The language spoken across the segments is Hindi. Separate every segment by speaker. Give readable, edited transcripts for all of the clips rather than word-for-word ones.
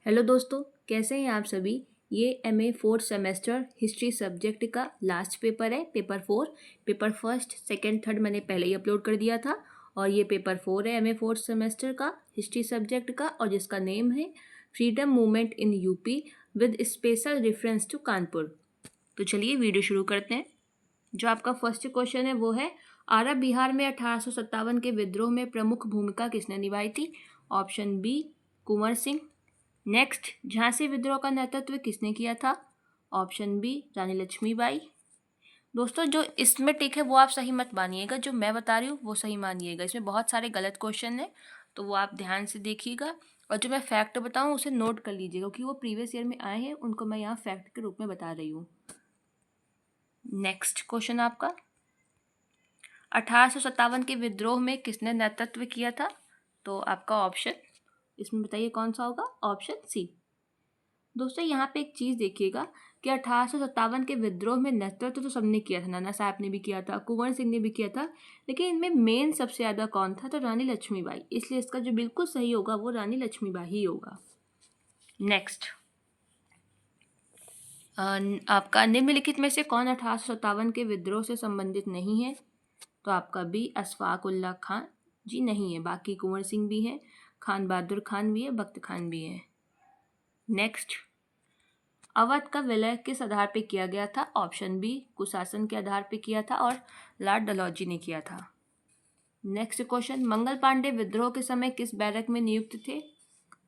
Speaker 1: हेलो दोस्तों, कैसे हैं आप सभी। ये MA fourth semester history subject का लास्ट पेपर है। Paper 4। Paper first second third मैंने पहले ही अपलोड कर दिया था और ये पेपर 4 है एमए फोर्थ सेमेस्टर का हिस्ट्री सब्जेक्ट का, और जिसका नेम है freedom movement in UP with special reference to Kanpur. तो चलिए वीडियो शुरू करते हैं। जो आपका फर्स्ट क्वेश्चन है वो है, आरब बिहार में 1857 के विद्रोह में प्रमुख भूमिका किसने निभाई थी। Option B Kunwar Singh. Next, Jhansi विद्रोह का नेतृत्व किसने किया था। ऑप्शन बी रानी लक्ष्मीबाई। दोस्तों, जो इसमें टिक है वो आप सही मत मानिएगा, जो मैं बता रही हूँ वो सही मानिएगा। इसमें बहुत सारे गलत क्वेश्चन हैं तो वो आप ध्यान से देखिएगा, और जो मैं फैक्ट बताऊँ उसे नोट कर लीजिएगा क्योंकि वो प्रीवियस ईयर में आए हैं, उनको मैं यहाँ फैक्ट के रूप में बता रही हूँ। नेक्स्ट क्वेश्चन आपका, 1857 के विद्रोह में किसने नेतृत्व किया था। तो आपका ऑप्शन इसमें बताइए कौन सा होगा। Option C. दोस्तों, यहाँ पे एक चीज़ देखिएगा कि 1857 के विद्रोह में नेतृत्व तो सबने किया था, नाना साहब ने भी किया था, कुंवर सिंह ने भी किया था, लेकिन इनमें मेन सबसे ज़्यादा कौन था, तो रानी लक्ष्मीबाई। इसलिए इसका जो बिल्कुल सही होगा वो रानी लक्ष्मीबाई ही होगा। नेक्स्ट, आपका निम्नलिखित में से कौन 1857 के विद्रोह से संबंधित नहीं है। तो आपका बी अशफाक उल्लाह खान जी नहीं है, बाकी कुंवर सिंह भी हैं, खान बहादुर खान भी है, बख्त खान भी है। नेक्स्ट, अवध का विलय किस आधार पे किया गया था। ऑप्शन बी कुशासन के आधार पे किया था और लॉर्ड डलहौजी ने किया था। नेक्स्ट क्वेश्चन, मंगल पांडे विद्रोह के समय किस बैरक में नियुक्त थे।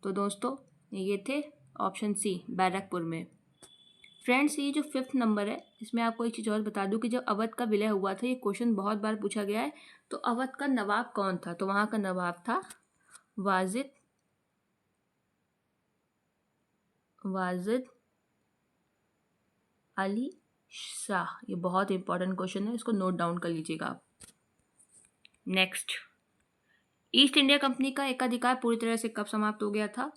Speaker 1: तो दोस्तों ये थे ऑप्शन सी बैरकपुर में। फ्रेंड्स, ये जो 5th नंबर है इसमें आपको एक चीज़ और बता दूं कि जब अवध का विलय हुआ था, ये क्वेश्चन बहुत बार पूछा गया है, तो अवध का नवाब कौन था। तो वहाँ का नवाब था वाजिद अली शाह। ये बहुत इंपॉर्टेंट क्वेश्चन है, इसको नोट डाउन कर लीजिएगा आप। नेक्स्ट, ईस्ट इंडिया कंपनी का एकाधिकार पूरी तरह से कब समाप्त हो गया था।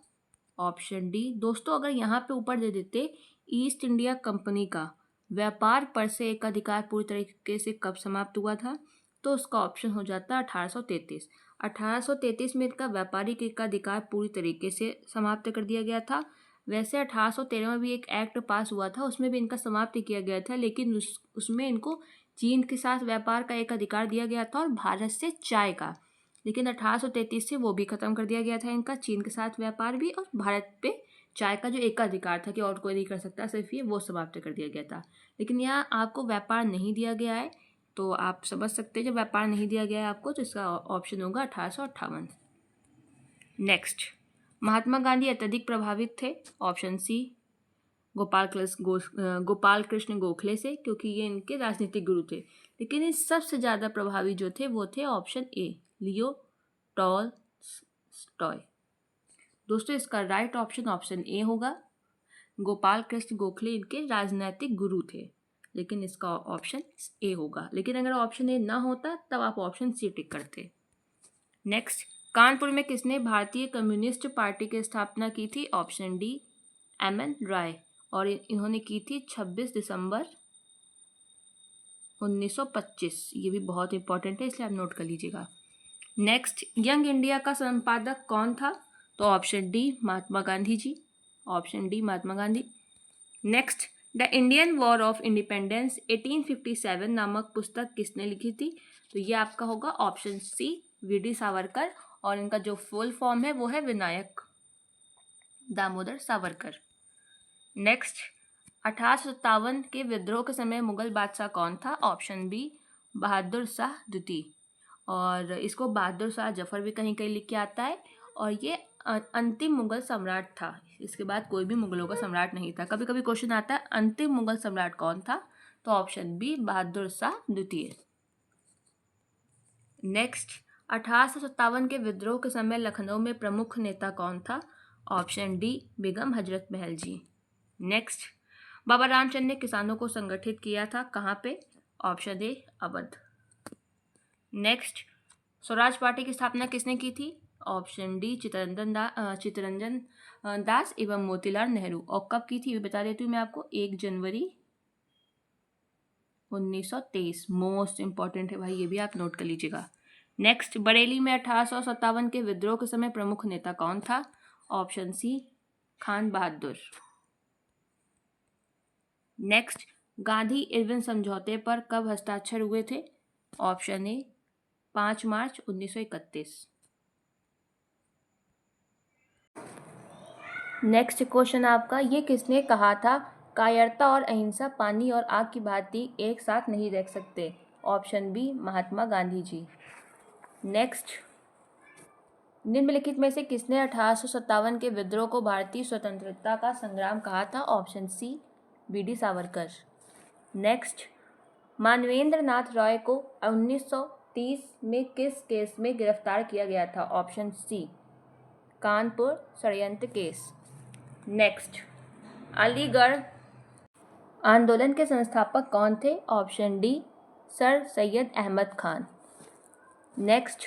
Speaker 1: Option D. दोस्तों, अगर यहाँ पे ऊपर दे देते ईस्ट इंडिया कंपनी का व्यापार पर से एकाधिकार पूरी तरीके से कब समाप्त हुआ था, तो उसका ऑप्शन हो जाता 1833। 1833 में इनका व्यापारिक एकाधिकार पूरी तरीके से समाप्त कर दिया गया था। वैसे 1813 में भी एक एक्ट पास हुआ था, उसमें भी इनका समाप्त किया गया था, लेकिन उसमें इनको चीन के साथ व्यापार का एक अधिकार दिया गया था और भारत से चाय का। लेकिन 1833 से वो भी खत्म कर दिया गया था इनका, चीन के साथ व्यापार भी, और भारत पे चाय का जो एकाधिकार था कि और कोई नहीं कर सकता सिर्फ ये, वो समाप्त कर दिया गया था। लेकिन यहाँ आपको व्यापार नहीं दिया गया है, तो आप समझ सकते हैं जब व्यापार नहीं दिया गया है आपको, तो इसका ऑप्शन होगा 1858। नेक्स्ट, महात्मा गांधी अत्यधिक प्रभावित थे। ऑप्शन सी गोपाल कृष्ण गोखले से, क्योंकि ये इनके राजनीतिक गुरु थे। लेकिन इन सबसे ज़्यादा प्रभावी जो थे वो थे ऑप्शन ए लियो टॉलस्टॉय। दोस्तों, इसका राइट ऑप्शन ऑप्शन ए होगा। गोपाल कृष्ण गोखले इनके राजनीतिक गुरु थे, लेकिन इसका ऑप्शन ए होगा। लेकिन अगर ऑप्शन ए ना होता तब आप ऑप्शन सी टिक करते। नेक्स्ट, कानपुर में किसने भारतीय कम्युनिस्ट पार्टी की स्थापना की थी। Option D M.N.. राय, और इन्होंने की थी 26 दिसंबर 1925। ये भी बहुत इंपॉर्टेंट है, इसलिए आप नोट कर लीजिएगा। नेक्स्ट, यंग इंडिया का संपादक कौन था। तो option D Mahatma Gandhi ji. Option D Mahatma Gandhi. Next, the Indian war of independence 1857 नामक पुस्तक किसने लिखी थी। तो ये आपका होगा ऑप्शन सी वी.डी. सावरकर, और इनका जो फुल फॉर्म है वो है विनायक दामोदर सावरकर। नेक्स्ट, 1857 के विद्रोह के समय मुगल बादशाह कौन था। ऑप्शन बी बहादुर शाह द्वितीय, और इसको बहादुर शाह जफर भी कहीं कहीं लिख के आता है, और ये अंतिम मुगल सम्राट था। इसके बाद कोई भी मुगलों का सम्राट नहीं था। कभी कभी क्वेश्चन आता है अंतिम मुगल सम्राट कौन था, तो ऑप्शन बी बहादुर शाह द्वितीय। नेक्स्ट, 1857 के विद्रोह के समय लखनऊ में प्रमुख नेता कौन था। ऑप्शन डी बेगम हजरत महल जी। नेक्स्ट, बाबा रामचंद्र ने किसानों को संगठित किया था कहाँ पे। Option A Awadh. Next, Swaraj party की स्थापना किसने की थी। ऑप्शन डी चित्तरंजन दास एवं मोतीलाल नेहरू। और कब की थी ये बता देती हूँ मैं आपको, 1 जनवरी 1923। मोस्ट इंपॉर्टेंट है भाई, ये भी आप नोट कर लीजिएगा। नेक्स्ट, बरेली में 1857 के विद्रोह के समय प्रमुख नेता कौन था। ऑप्शन सी खान बहादुर। नेक्स्ट, गांधी इरविन समझौते पर कब हस्ताक्षर हुए थे? Option A 5 March 1931। Next question आपका, ये किसने कहा था कायरता और अहिंसा पानी और आग की भांति एक साथ नहीं रह सकते? ऑप्शन बी महात्मा गांधी जी। नेक्स्ट, निम्नलिखित में से किसने 1857 के विद्रोह को भारतीय स्वतंत्रता का संग्राम कहा था? Option C B D. Savarkar. Next, Manvendra Nath Roy को 1930 में किस केस में गिरफ्तार किया गया था? ऑप्शन सी कानपुर षड्यंत्र केस। नेक्स्ट, अलीगढ़ आंदोलन के संस्थापक कौन थे? Option D sir Syed Ahmad Khan. Next,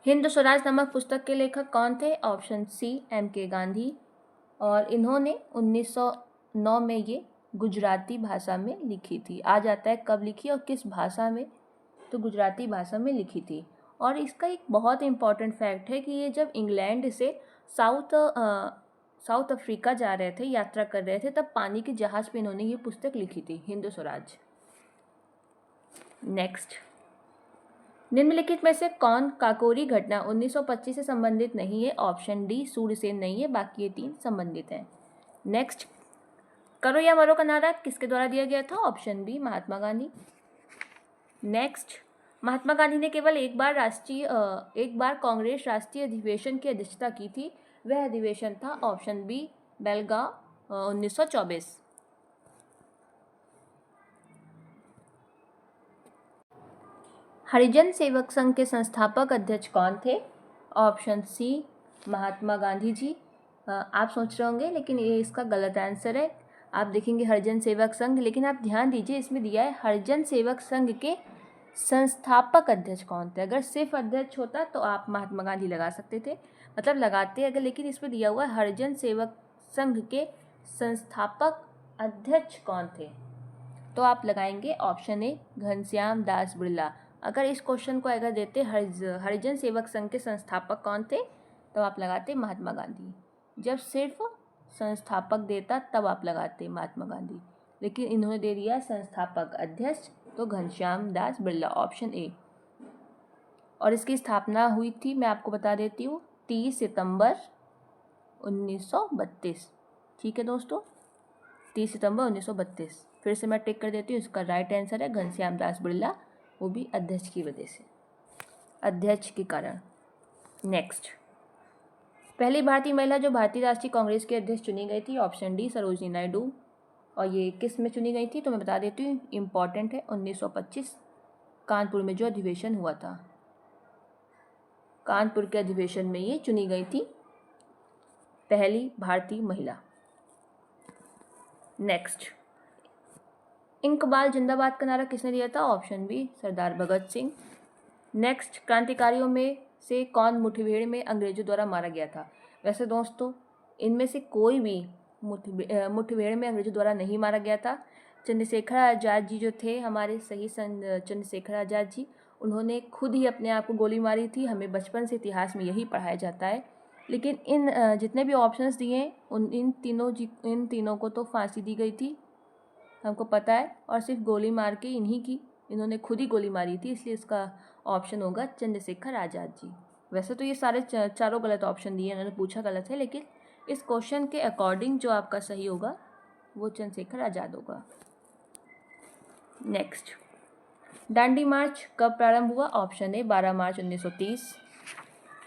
Speaker 1: Hind Swaraj नामक पुस्तक के लेखक कौन थे? Option C M.K. गांधी। और इन्होंने 1909 में ये गुजराती भाषा में लिखी थी। आ जाता है कब लिखी और किस भाषा में, तो गुजराती भाषा में लिखी थी। और इसका एक बहुत इम्पॉर्टेंट फैक्ट है कि ये जब इंग्लैंड से साउथ अफ्रीका जा रहे थे, यात्रा कर रहे थे, तब पानी के जहाज़ पे इन्होंने ये पुस्तक लिखी थी, हिंद स्वराज। नेक्स्ट, निम्नलिखित में से कौन काकोरी घटना 1925 से संबंधित नहीं है? ऑप्शन डी सूर्यसेन नहीं है, बाकी ये 3 संबंधित हैं। नेक्स्ट, करो या मरो का नारा किसके द्वारा दिया गया था? ऑप्शन बी महात्मा गांधी। नेक्स्ट, महात्मा गांधी ने केवल एक बार कांग्रेस राष्ट्रीय अधिवेशन की अध्यक्षता की थी, वह अधिवेशन था ऑप्शन बी बेलगांव 1924। हरिजन सेवक संघ के संस्थापक अध्यक्ष कौन थे? ऑप्शन सी महात्मा गांधी जी। आप सोच रहे होंगे लेकिन ये इसका गलत आंसर है। आप देखेंगे हरिजन सेवक संघ, लेकिन आप ध्यान दीजिए इसमें दिया है हरिजन सेवक संघ के संस्थापक अध्यक्ष कौन थे। अगर सिर्फ अध्यक्ष होता तो आप महात्मा गांधी लगा सकते थे, मतलब लगाते अगर, लेकिन इसमें दिया हुआ है हरिजन सेवक संघ के संस्थापक अध्यक्ष कौन थे, तो आप लगाएंगे ऑप्शन ए घनश्याम दास बिरला। अगर इस क्वेश्चन को अगर देते हरिजन सेवक संघ के संस्थापक कौन थे, तो आप लगाते महात्मा गांधी। जब सिर्फ संस्थापक देता तब आप लगाते महात्मा गांधी, लेकिन इन्होंने दे दिया संस्थापक अध्यक्ष, तो घनश्याम दास बिरला, ऑप्शन ए। और इसकी स्थापना हुई थी, मैं आपको बता देती हूँ, 30 सितंबर 1932। ठीक है दोस्तों, 30 सितंबर 1932। फिर से मैं टिक कर देती हूँ, इसका राइट आंसर है घनश्याम दास बिरला, वो भी अध्यक्ष की वजह से, अध्यक्ष के कारण। नेक्स्ट, पहली भारतीय महिला जो भारतीय राष्ट्रीय कांग्रेस के अध्यक्ष चुनी गई थी? Option D Sarojini Naidu. और ये किस में चुनी गई थी, तो मैं बता देती हूँ, इम्पॉर्टेंट है, 1925 कानपुर में जो अधिवेशन हुआ था, कानपुर के अधिवेशन में ये चुनी गई थी पहली भारतीय महिला। नेक्स्ट, इंकबाल जिंदाबाद का नारा किसने दिया था? ऑप्शन बी सरदार भगत सिंह। नेक्स्ट, क्रांतिकारियों में से कौन मुठभेड़ में अंग्रेजों द्वारा मारा गया था? वैसे दोस्तों इनमें से कोई भी मुठभेड़ में अंग्रेजों द्वारा नहीं मारा गया था। चंद्रशेखर आज़ाद जी जो थे हमारे चंद्रशेखर आज़ाद जी, उन्होंने खुद ही अपने आप को गोली मारी थी। हमें बचपन से इतिहास में यही पढ़ाया जाता है। लेकिन इन जितने भी ऑप्शंस दिए इन तीनों को तो फांसी दी गई थी, हमको पता है, और सिर्फ गोली मार के इन्होंने खुद ही गोली मारी थी, इसलिए इसका ऑप्शन होगा चंद्रशेखर आज़ाद जी। वैसे तो ये सारे चारों गलत ऑप्शन दिए, इन्होंने पूछा गलत है, लेकिन इस क्वेश्चन के अकॉर्डिंग जो आपका सही होगा वो चंद्रशेखर आज़ाद होगा। नेक्स्ट, दांडी मार्च कब प्रारंभ हुआ? ऑप्शन ए 12 मार्च 1930।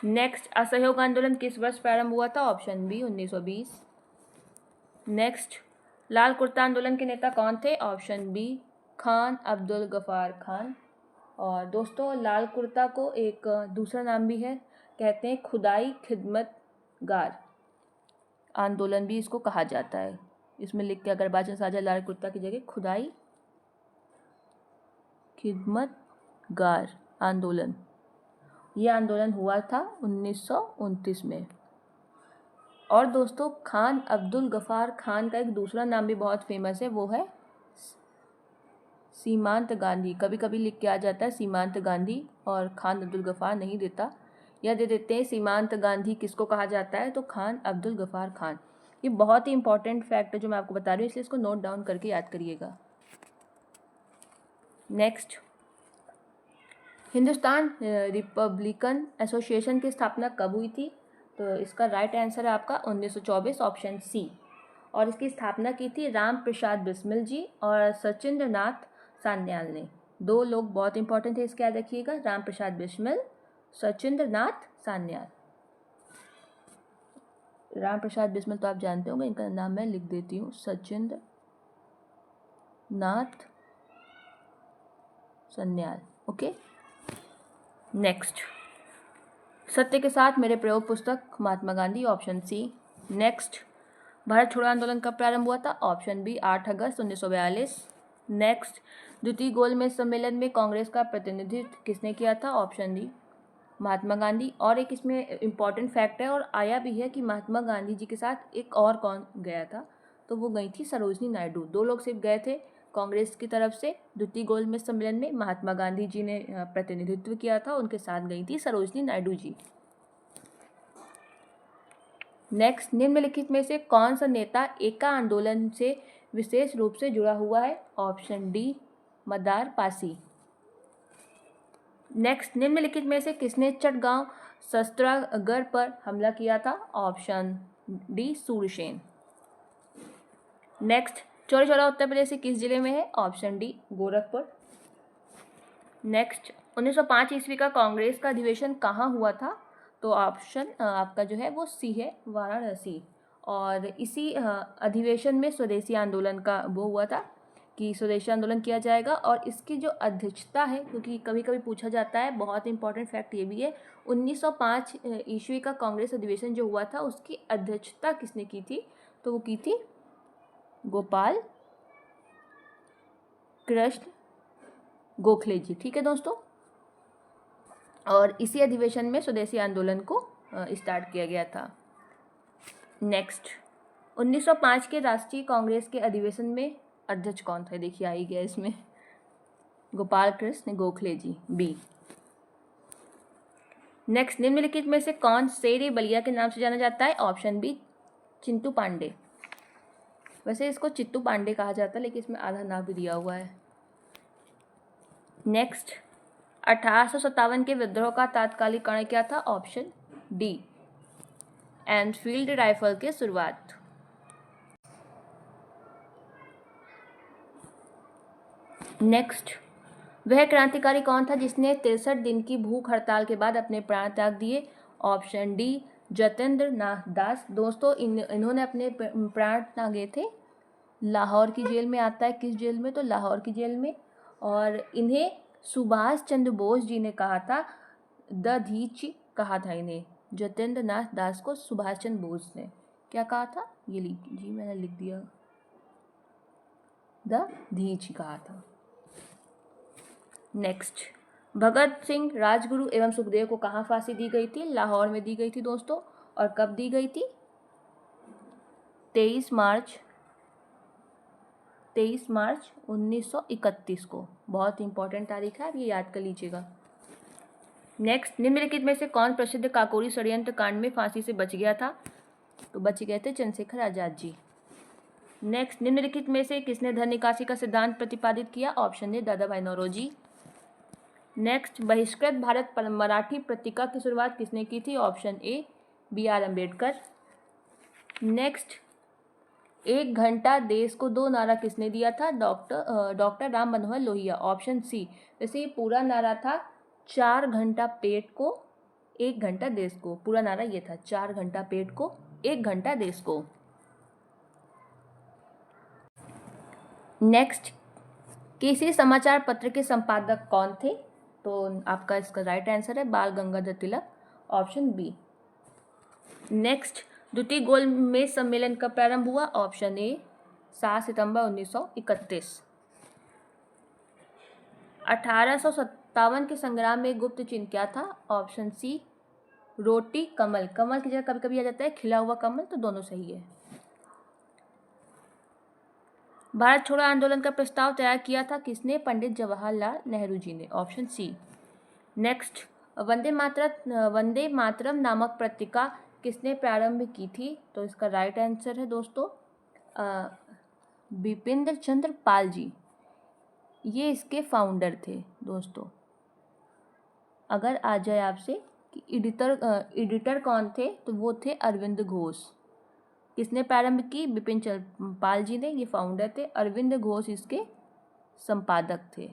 Speaker 1: नेक्स्ट, असहयोग आंदोलन किस वर्ष प्रारंभ हुआ था? Option B 1920। नेक्स्ट, लाल कुर्ता आंदोलन के नेता कौन थे? Option B Khan Abdul Ghaffar Khan. और दोस्तों लाल कुर्ता को एक दूसरा नाम भी है, कहते हैं खुदाई खिदमतगार आंदोलन भी इसको कहा जाता है। इसमें लिख के अगर बाचन साझा लाल कुर्ता की जगह खुदाई खिदमतगार आंदोलन, ये आंदोलन हुआ था 1929 में। और दोस्तों खान अब्दुल गफ्फार खान का एक दूसरा नाम भी बहुत फेमस है, वो है सीमांत गांधी। कभी कभी लिख के आ जाता है सीमांत गांधी और खान अब्दुल गफ्फार नहीं देता, या दे देते हैं सीमांत गांधी किसको कहा जाता है, तो खान अब्दुल गफ्फार खान। ये बहुत ही इंपॉर्टेंट फैक्ट है जो मैं आपको बता रही हूँ, इसलिए इसको नोट डाउन करके याद करिएगा। नेक्स्ट, हिंदुस्तान रिपब्लिकन एसोसिएशन की स्थापना कब हुई थी? तो इसका राइट आंसर है आपका 1924, ऑप्शन सी। और इसकी स्थापना की थी राम प्रसाद बिस्मिल जी और सचिंद्र नाथ सान्याल ने। दो लोग बहुत इंपॉर्टेंट है, इसके याद रखिएगा, राम प्रसाद बिस्मिल, सचिंद्र नाथ सान्याल। राम प्रसाद बिस्मिल तो आप जानते होंगे, इनका नाम मैं लिख देती हूँ, सचिंद्र नाथ सान्याल। ओके, नेक्स्ट, सत्य के साथ मेरे प्रयोग पुस्तक, Mahatma Gandhi, option C. Next, Bharat छोड़ो आंदोलन कब प्रारंभ हुआ था? ऑप्शन बी 8 अगस्त 1942। नेक्स्ट, द्वितीय गोलमेज सम्मेलन में कांग्रेस का प्रतिनिधित्व किसने किया था? Option D Mahatma Gandhi. और एक इसमें इम्पॉर्टेंट फैक्ट है और आया भी है कि महात्मा गांधी जी के साथ एक और कौन गया था, तो वो गई थी सरोजनी नायडू। दो लोग सिर्फ गए थे कांग्रेस की तरफ से द्वितीय गोलमेज सम्मेलन में, महात्मा गांधी जी ने प्रतिनिधित्व किया था, उनके साथ गई थी सरोजनी नायडू जी। नेक्स्ट, निम्नलिखित में से कौन सा नेता एका आंदोलन से विशेष रूप से जुड़ा हुआ है? ऑप्शन डी मदार पासी। नेक्स्ट, निम्नलिखित में से किसने चटगांव शस्त्रागार पर हमला किया था? Option D Sursen. Next, Chauri Chaura Uttar Pradesh के किस जिले में है? Option D Gorakhpur. नेक्स्ट, 1905 ईस्वी का कांग्रेस का अधिवेशन कहाँ हुआ था? तो ऑप्शन आपका जो है वो सी है, वाराणसी। और इसी अधिवेशन में स्वदेशी आंदोलन का वो हुआ था कि स्वदेशी आंदोलन किया जाएगा। और इसकी जो अध्यक्षता है, क्योंकि कभी कभी पूछा जाता है, बहुत इंपॉर्टेंट फैक्ट ये भी है, 1905 ईस्वी का कांग्रेस अधिवेशन जो हुआ था उसकी अध्यक्षता किसने की थी? तो वो की थी गोपाल कृष्ण गोखले जी। ठीक है दोस्तों, और इसी अधिवेशन में स्वदेशी आंदोलन को स्टार्ट किया गया था। नेक्स्ट, 1905 के राष्ट्रीय कांग्रेस के अधिवेशन में अध्यक्ष कौन थे? देखिए आ ही गया इसमें, गोपाल कृष्ण गोखले जी, बी। नेक्स्ट, निम्नलिखित में से कौन शेर बलिया के नाम से जाना जाता है? Option B Chintu Pandey. वैसे इसको चित्तू पांडे कहा जाता है, लेकिन इसमें आधा नाम भी दिया हुआ है। नेक्स्ट, 1857 के विद्रोह का तात्कालिक कारण क्या था? ऑप्शन डी एनफील्ड राइफल की शुरुआत। नेक्स्ट, वह क्रांतिकारी कौन था जिसने 63 दिन की भूख हड़ताल के बाद अपने प्राण त्याग दिए? ऑप्शन डी जतेंद्र नाथ दास। दोस्तों इन्होंने अपने प्राण त्यागे थे लाहौर की जेल में। आता है किस जेल में? तो लाहौर की जेल में। और इन्हें सुभाष चंद्र बोस जी ने कहा था, द धीच कहा था इन्हें, जतेंद्र नाथ दास को सुभाष चंद्र बोस ने क्या कहा था? ये जी मैंने लिख दिया, द धीच कहा था। नेक्स्ट, भगत सिंह, राजगुरु एवं सुखदेव को कहाँ फांसी दी गई थी? लाहौर में दी गई थी दोस्तों। और कब दी गई थी? 23 मार्च 1931 को। बहुत इंपॉर्टेंट तारीख है, आप ये याद कर लीजिएगा। नेक्स्ट, निम्नलिखित में से कौन प्रसिद्ध काकोरी षड्यंत्र कांड में फांसी से बच गया था? तो बच गए थे चंद्रशेखर आजाद जी। नेक्स्ट, निम्नलिखित में से किसने धन निकासी का सिद्धांत प्रतिपादित किया? ऑप्शन ए दादा भाई नौरोजी। नेक्स्ट, बहिष्कृत भारत मराठी पत्रिका की शुरुआत किसने की थी? Option A B R Ambedkar. Next, 1 घंटा देश को 2 नारा किसने दिया था? Doctor Ram Manohar Lohia, option C. वैसे ये पूरा नारा था 4 घंटा पेट को 1 घंटा देश को। पूरा नारा ये था 4 घंटा पेट को 1 घंटा देश को। नेक्स्ट, किसी समाचार पत्र के संपादक कौन थे? तो आपका इसका राइट आंसर है बाल Gangadhar Tilak, option B. Next, द्वितीय गोलमेज सम्मेलन कब प्रारंभ हुआ? ऑप्शन ए 7 सितंबर 1931। 1857 के संग्राम में गुप्त चिन्ह क्या था? ऑप्शन सी रोटी कमल। कमल की जगह कभी कभी आ जाता है खिला हुआ कमल, तो दोनों सही है। भारत छोड़ो आंदोलन का प्रस्ताव तैयार किया था किसने? पंडित जवाहरलाल नेहरू जी ने, option C. Next, Vande Mataram नामक पत्रिका किसने प्रारंभ की थी? तो इसका राइट आंसर है दोस्तों बिपिन चंद्र पाल जी, ये इसके फाउंडर थे दोस्तों। अगर आ जाए आपसे कि एडिटर कौन थे, तो वो थे अरविंद घोष। किसने प्रारंभ की? बिपिन चंद्र पाल जी ने, ये फाउंडर थे। अरविंद घोष इसके संपादक थे।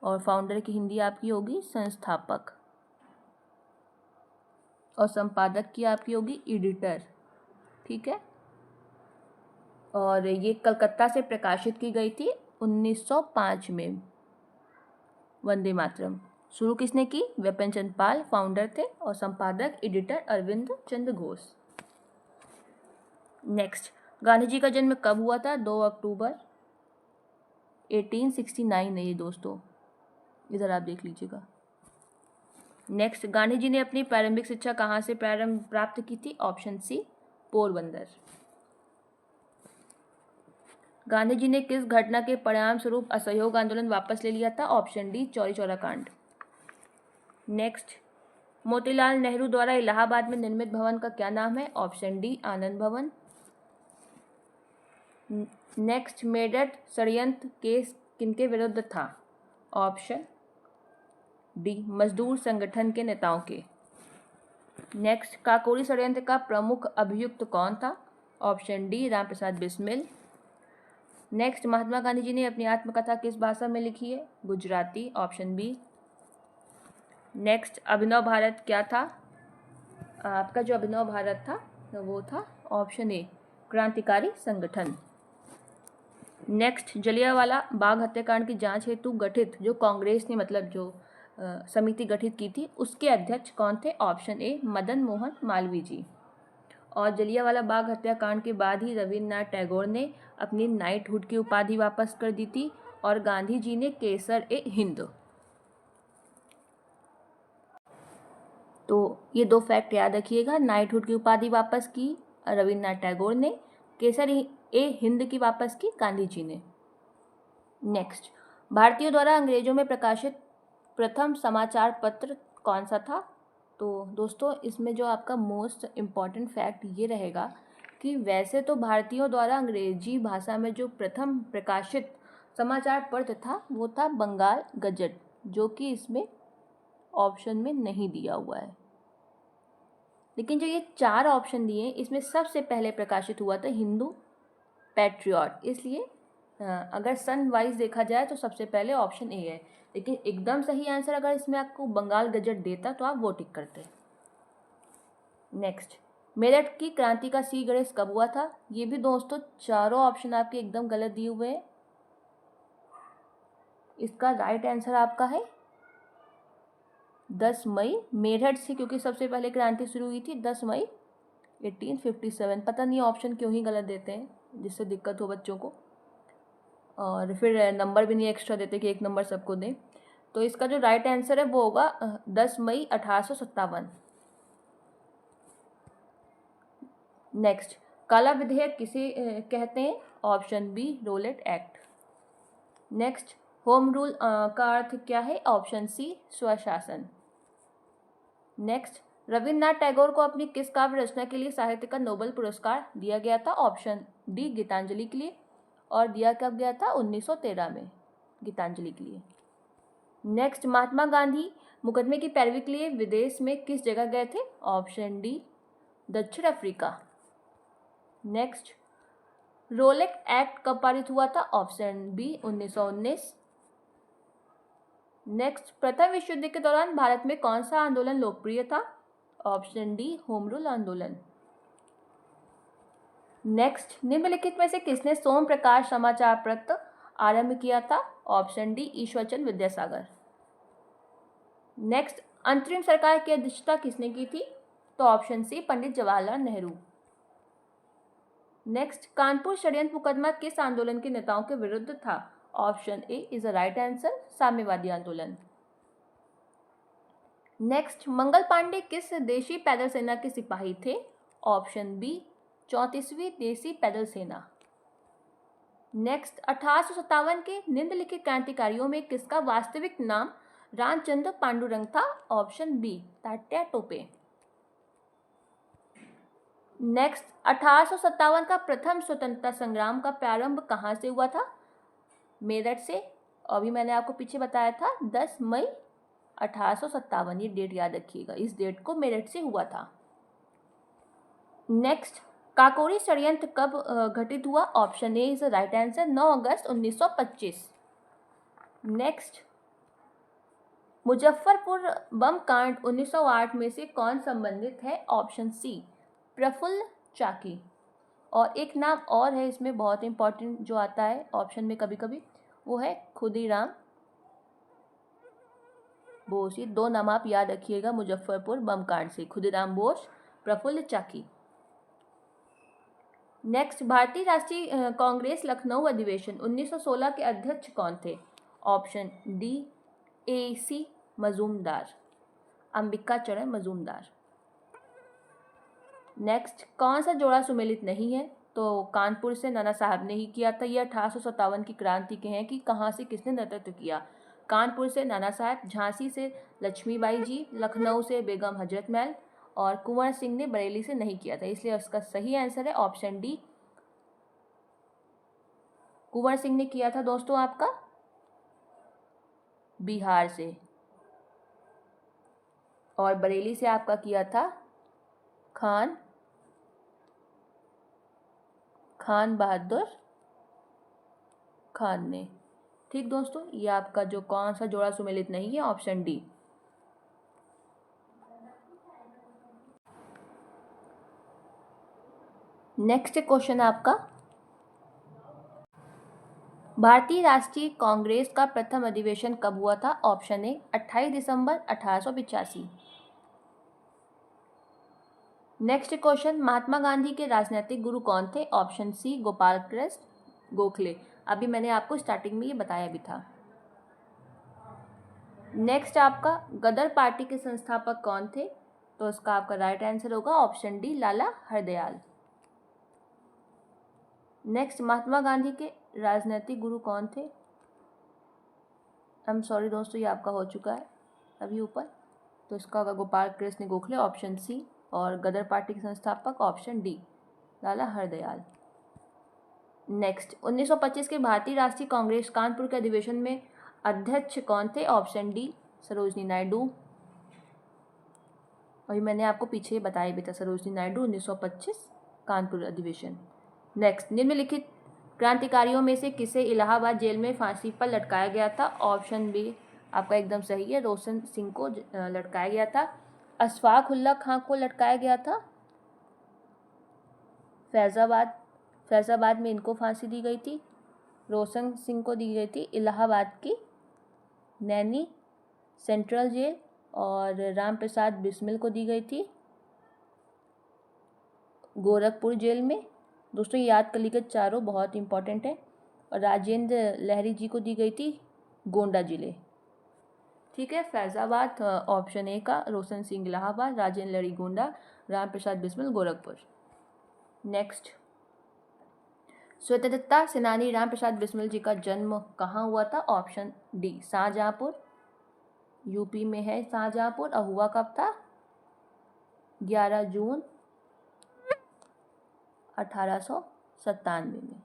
Speaker 1: और फाउंडर की हिंदी आपकी होगी संस्थापक, और संपादक की आपकी होगी एडिटर। ठीक है। और ये कलकत्ता से प्रकाशित की गई थी 1905 में। वंदे मातरम शुरू किसने की? विपिन चंद्र पाल फाउंडर थे, और संपादक एडिटर अरविंद चंद्र घोष। नेक्स्ट, गांधी जी का जन्म कब हुआ था? 2 अक्टूबर 1869 है ये दोस्तों, इधर आप देख लीजिएगा। नेक्स्ट, गांधी जी ने अपनी प्रारंभिक शिक्षा कहाँ से प्राप्त की थी? Option C Porbandar. गांधी जी ने किस घटना के परिणाम स्वरूप असहयोग आंदोलन वापस ले लिया था? ऑप्शन डी चौरी चौरा कांड। नेक्स्ट, मोतीलाल नेहरू द्वारा इलाहाबाद में निर्मित भवन का क्या नाम है? ऑप्शन डी आनंद भवन। नेक्स्ट, मेरठ षड्यंत्र केस किनके विरुद्ध था? ऑप्शन डी मजदूर संगठन के नेताओं के। नेक्स्ट, काकोरी षड्यंत्र का प्रमुख अभियुक्त कौन था? Option D Ramprasad Bismil. Next, Mahatma Gandhi ji ने अपनी आत्मकथा किस भाषा में लिखी है? Gujarati, option B. Next, Abhinav Bharat क्या था? आपका जो अभिनव भारत था वो था ऑप्शन ए क्रांतिकारी संगठन। नेक्स्ट, जलियांवाला बाग हत्याकांड की जांच हेतु गठित जो कांग्रेस ने मतलब जो समिति गठित की थी, उसके अध्यक्ष कौन थे? ऑप्शन ए मदन मोहन मालवीय जी। और जलियांवाला बाग हत्याकांड के बाद ही रविन्द्रनाथ टैगोर ने अपनी नाइटहुड की उपाधि वापस कर दी थी, और गांधी जी ने केसर-ए-हिंद। तो ये 2 फैक्ट याद रखिएगा, नाइटहुड की उपाधि वापस की रविन्द्रनाथ टैगोर ने, केसर-ए-हिंद की वापस की गांधी जी ने। नेक्स्ट, भारतीयों द्वारा अंग्रेजों में प्रकाशित प्रथम समाचार पत्र कौन सा था? तो दोस्तों इसमें जो आपका मोस्ट इम्पॉर्टेंट फैक्ट ये रहेगा कि वैसे तो भारतीयों द्वारा अंग्रेजी भाषा में जो प्रथम प्रकाशित समाचार पत्र था वो था बंगाल गजट, जो कि इसमें ऑप्शन में नहीं दिया हुआ है। लेकिन जो ये 4 ऑप्शन दिए इसमें सबसे पहले प्रकाशित हुआ था हिंदू पैट्रियट, इसलिए अगर सन वाइज देखा जाए तो सबसे पहले ऑप्शन ए है। लेकिन एकदम सही आंसर अगर इसमें आपको बंगाल गजट देता तो आप वो टिक करते। नेक्स्ट, मेरठ की क्रांति का सी गणेश कब हुआ था? ये भी दोस्तों चारों ऑप्शन आपके एकदम गलत दिए हुए हैं। इसका राइट आंसर आपका है 10 मई मेरठ से, क्योंकि सबसे पहले क्रांति शुरू हुई थी 10 मई 1857। पता नहीं ऑप्शन क्यों ही गलत देते हैं, जिससे दिक्कत हो बच्चों को, और फिर नंबर भी नहीं एक्स्ट्रा देते कि 1 नंबर सबको दें। तो इसका जो राइट आंसर है वो होगा 10 मई 1857। नेक्स्ट, काला विधेयक किसे कहते हैं? Option B Rowlatt act. Next, home rule का अर्थ क्या है? ऑप्शन सी स्वशासन। नेक्स्ट, रविन्द्रनाथ टैगोर को अपनी किस काव्य रचना के लिए साहित्य का नोबेल पुरस्कार दिया गया था? ऑप्शन डी गीतांजलि के लिए, और दिया कब गया था? 1913 में गीतांजलि के लिए। नेक्स्ट, महात्मा गांधी मुकदमे की पैरवी के लिए विदेश में किस जगह गए थे? ऑप्शन डी दक्षिण अफ्रीका। नेक्स्ट, रोलेट एक्ट कब पारित हुआ था? Option B 1919। नेक्स्ट, प्रथम विश्व युद्ध के दौरान भारत में कौन सा आंदोलन लोकप्रिय था? ऑप्शन डी होम रूल आंदोलन। नेक्स्ट, निम्नलिखित में से किसने सोम प्रकाश समाचार पत्र आरंभ किया था? Option D Ishwar Chandra Vidyasagar. Next, अंतरिम सरकार की अध्यक्षता किसने की थी? तो option C Pandit Jawaharlal Nehru. Next, Kanpur षड्यंत्र मुकदमा किस आंदोलन के नेताओं के विरुद्ध था? Option A is the right answer, साम्यवादी आंदोलन। नेक्स्ट, मंगल पांडे किस देशी पैदल सेना के सिपाही थे? ऑप्शन बी 34वीं देशी पैदल सेना। नेक्स्ट, 1857 के निम्नलिखित क्रांतिकारियों में किसका वास्तविक नाम रामचंद्र पांडुरंग था? Option B Tatya Tope. Next, 1857 का प्रथम स्वतंत्रता संग्राम का प्रारंभ कहाँ से हुआ था? मेरठ से। अभी मैंने आपको पीछे बताया था 10 मई 1857, ये डेट याद रखिएगा, इस डेट को मेरठ से हुआ था। नेक्स्ट, काकोरी षड्यंत्र कब घटित हुआ? Option A is the right answer, 9 अगस्त 1925। नेक्स्ट, मुजफ्फरपुर बम कांड 1908 में से कौन संबंधित है? Option C, Prafulla Chaki. और एक नाम और है इसमें बहुत इंपॉर्टेंट जो आता है ऑप्शन में कभी कभी, वो है खुदीराम बोस। ये दो नाम आप याद रखिएगा मुजफ्फरपुर बम कांड से, खुदीराम बोस, प्रफुल्ल चाकी। नेक्स्ट, भारतीय राष्ट्रीय कांग्रेस लखनऊ अधिवेशन 1916 के अध्यक्ष कौन थे? ऑप्शन डी, ए सी मजूमदार, अंबिका चरण मजूमदार। नेक्स्ट, कौन सा जोड़ा सुमेलित नहीं है? तो कानपुर से नाना साहब ने ही किया था। ये 1857 की क्रांति के हैं कि कहाँ से किसने नेतृत्व किया। कानपुर से नाना साहब, झांसी से लक्ष्मीबाई जी, लखनऊ से बेगम हजरत महल, और कुंवर सिंह ने बरेली से नहीं किया था। इसलिए उसका सही आंसर है ऑप्शन डी, कुंवर सिंह ने किया था दोस्तों आपका बिहार से, और बरेली से आपका किया था खान बहादुर खान ने। ठीक दोस्तों, ये आपका जो कौन सा जोड़ा सुमेलित नहीं है, ऑप्शन डी। नेक्स्ट क्वेश्चन आपका, भारतीय राष्ट्रीय कांग्रेस का प्रथम अधिवेशन कब हुआ था? ऑप्शन ए 28 दिसंबर 1885। नेक्स्ट क्वेश्चन, महात्मा गांधी के राजनीतिक गुरु कौन थे? Option C, Gopal Krishna Gokhale. अभी मैंने आपको स्टार्टिंग में ये बताया भी था। नेक्स्ट आपका, गदर पार्टी के संस्थापक कौन थे? तो इसका आपका राइट आंसर होगा ऑप्शन डी, लाला हरदयाल। नेक्स्ट, महात्मा गांधी के राजनीतिक गुरु कौन थे? आई एम सॉरी दोस्तों, ये आपका हो चुका है अभी ऊपर। तो इसका होगा गोपाल कृष्ण गोखले, ऑप्शन सी। और गदर पार्टी के संस्थापक ऑप्शन डी, लाला हरदयाल। नेक्स्ट, 1925 के भारतीय राष्ट्रीय कांग्रेस कानपुर के अधिवेशन में अध्यक्ष कौन थे? Option D, Sarojini Naidu. अभी मैंने आपको पीछे बताया भी था, सरोजनी नायडू, 1925 कानपुर अधिवेशन। नेक्स्ट, निम्नलिखित क्रांतिकारियों में से किसे इलाहाबाद जेल में फांसी पर लटकाया गया था? ऑप्शन बी आपका एकदम सही है, रोशन सिंह को लटकाया गया था। अशफाक उल्लाह खां को लटकाया गया था फैज़ाबाद में इनको फांसी दी गई थी। रोशन सिंह को दी गई थी इलाहाबाद की नैनी सेंट्रल जेल, और राम प्रसाद बिस्मिल को दी गई थी गोरखपुर जेल में। दोस्तों ये याद कर लीजिए, चारों बहुत इंपॉर्टेंट है। और राजेंद्र लहरी जी को दी गई थी गोंडा जिले। ठीक है, फैज़ाबाद ऑप्शन ए का, रोशन सिंह इलाहाबाद, राजेंद्र लहरी गोंडा, राम प्रसाद बिस्मिल गोरखपुर। नेक्स्ट, स्वतंत्रता सेनानी राम प्रसाद बिस्मिल जी का जन्म कहाँ हुआ था? ऑप्शन डी, शाहजहाँपुर, यूपी में है शाहजहाँपुर। और हुआ कब था? 11 जून 1897 में।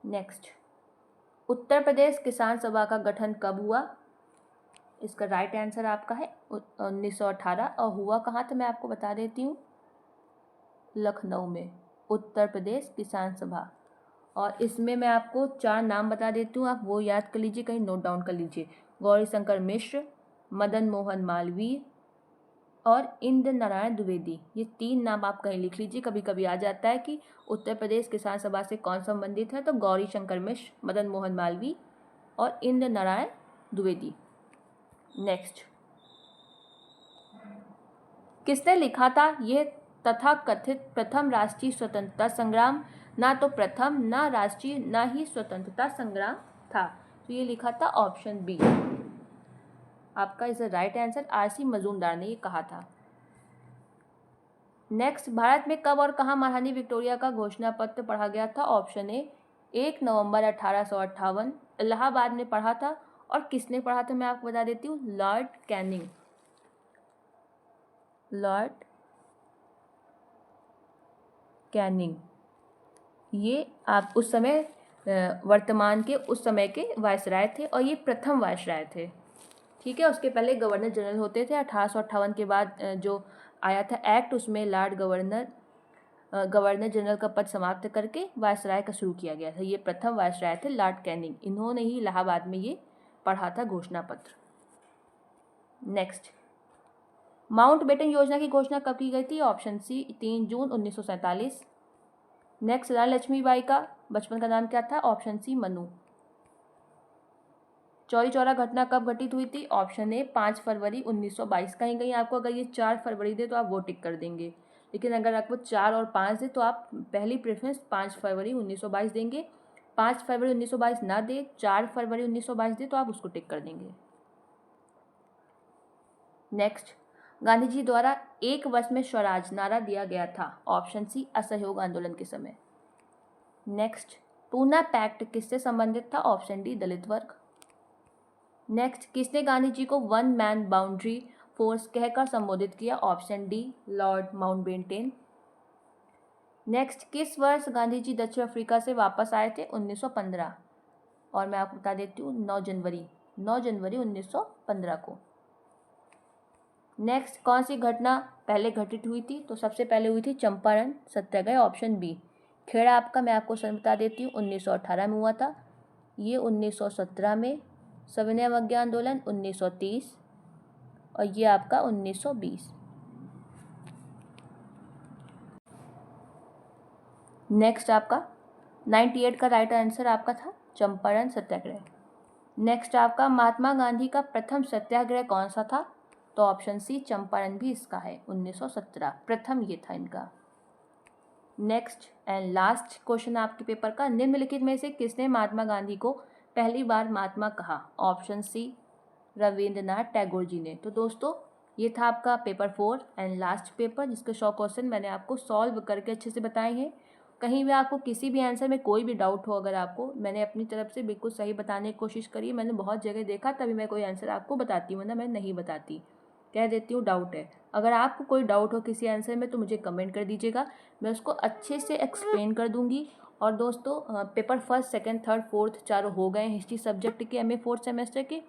Speaker 1: नेक्स्ट, उत्तर प्रदेश किसान सभा का गठन कब हुआ? इसका राइट आंसर आपका है 1918। और हुआ कहाँ था मैं आपको बता देती हूँ, लखनऊ में, उत्तर प्रदेश किसान सभा। और इसमें मैं आपको 4 नाम बता देती हूँ, आप वो याद कर लीजिए, कहीं नोट डाउन कर लीजिए। गौरी शंकर मिश्र, मदन मोहन मालवीय और इंद्र नारायण द्विवेदी। ये 3 नाम आप कहीं लिख लीजिए, कभी कभी आ जाता है कि उत्तर प्रदेश किसान सभा से कौन संबंधित है। तो गौरी शंकर मिश्र, मदन मोहन मालवीय और इंद्र नारायण द्विवेदी। नेक्स्ट, किसने लिखा था यह तथा कथित प्रथम राष्ट्रीय स्वतंत्रता संग्राम? ना तो प्रथम, ना राष्ट्रीय, ना ही स्वतंत्रता संग्राम था। तो ये लिखा था ऑप्शन बी, आपका is right answer, RC. Majumdar ने ये कहा था। नेक्स्ट, भारत में कब और कहाँ महारानी विक्टोरिया का घोषणा पत्र पढ़ा गया था? ऑप्शन ए 1 नवंबर 1858 इलाहाबाद में पढ़ा था। और किसने पढ़ा था मैं आपको बता देती हूँ, लॉर्ड कैनिंग, ये आप उस समय वर्तमान के उस समय के वायसराय थे और ये प्रथम वायसराय थे। ठीक है, उसके पहले गवर्नर जनरल होते थे। 1858 के बाद जो आया था एक्ट, उसमें गवर्नर जनरल का पद समाप्त करके वायसराय का शुरू किया गया था। ये प्रथम वायसराय थे लॉर्ड कैनिंग, इन्होंने ही इलाहाबाद में ये पढ़ा था घोषणा पत्र। नेक्स्ट, माउंटबेटन योजना की घोषणा कब की गई थी? ऑप्शन सी 3 जून 1947। नेक्स्ट, रानी लक्ष्मीबाई का बचपन का नाम क्या था? Option C Manu. चौरी चौरा घटना कब घटित हुई थी? ऑप्शन ए 5 फरवरी 1922। कहीं कहीं आपको अगर ये 4 फरवरी दे तो आप वो टिक कर देंगे, लेकिन अगर आपको 4 और 5 दे तो आप पहली प्रेफरेंस 5 फरवरी 1922 देंगे। 5 फरवरी 1922 ना दे, 4 फरवरी 1922 दे तो आप उसको टिक कर देंगे। नेक्स्ट, गांधी जी द्वारा एक वर्ष में स्वराज नारा दिया गया था। ऑप्शन सी असहयोग आंदोलन के समय। नेक्स्ट, पूना पैक्ट किससे संबंधित था? ऑप्शन डी दलित वर्ग। नेक्स्ट, किसने गांधी जी को वन मैन बाउंड्री फोर्स कहकर संबोधित किया? Option D Lord Mountbatten. Next, किस वर्ष गांधी जी दक्षिण अफ्रीका से वापस आए थे? 1915। और मैं आपको बता देती हूँ 9 जनवरी 1915 को। नेक्स्ट, कौन सी घटना पहले घटित हुई थी? तो सबसे पहले हुई थी चंपारण सत्याग्रह, ऑप्शन बी। खेड़ा आपका मैं आपको बता देती हूँ 1918 में हुआ था। ये 1917 में, सविनय अवज्ञा आंदोलन 1930 और ये आपका 1920। नेक्स्ट, आपका 98 का राइट आंसर आपका था चंपारण सत्याग्रह। नेक्स्ट, आपका महात्मा गांधी का प्रथम सत्याग्रह कौन सा था? तो ऑप्शन सी चंपारण भी इसका है, 1917 प्रथम ये था इनका। नेक्स्ट एंड लास्ट क्वेश्चन आपके पेपर का, निम्नलिखित में से किसने महात्मा गांधी को पहली बार महात्मा कहा? ऑप्शन सी रविंद्रनाथ टैगोर जी ने। तो दोस्तों, ये था आपका पेपर 4 एंड लास्ट पेपर, जिसके 100 क्वेश्चन मैंने आपको सॉल्व करके अच्छे से बताए हैं। कहीं भी आपको किसी भी आंसर में कोई भी डाउट हो, अगर आपको, मैंने अपनी तरफ से बिल्कुल सही बताने की कोशिश करी। मैंने बहुत जगह देखा, तभी मैं कोई आंसर आपको बताती हूँ, वरना मैं नहीं बताती, कह देती हूँ डाउट है। अगर आपको कोई डाउट हो किसी आंसर में तो मुझे कमेंट कर दीजिएगा, मैं उसको अच्छे से एक्सप्लेन कर दूँगी। और दोस्तों, पेपर 1, 2, 3, 4 चारों हो गए हिस्ट्री सब्जेक्ट के MA 4th सेमेस्टर के,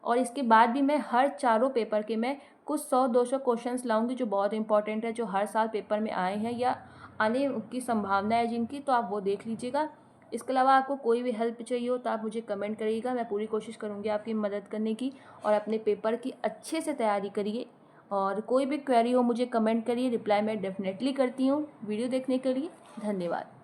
Speaker 1: और इसके बाद भी मैं हर चारों पेपर के मैं कुछ 100-200 क्वेश्चंस लाऊंगी जो बहुत इंपॉर्टेंट है, जो हर साल पेपर में आए हैं या आने की संभावना है जिनकी, तो आप वो देख लीजिएगा। इसके अलावा आपको कोई भी हेल्प चाहिए हो तो आप मुझे कमेंट करिएगा, मैं पूरी कोशिश करूँगी आपकी मदद करने की। और अपने पेपर की अच्छे से तैयारी करिए, और कोई भी क्वेरी हो मुझे कमेंट करिए, रिप्लाई मैं डेफिनेटली करती हूँ। वीडियो देखने के लिए धन्यवाद।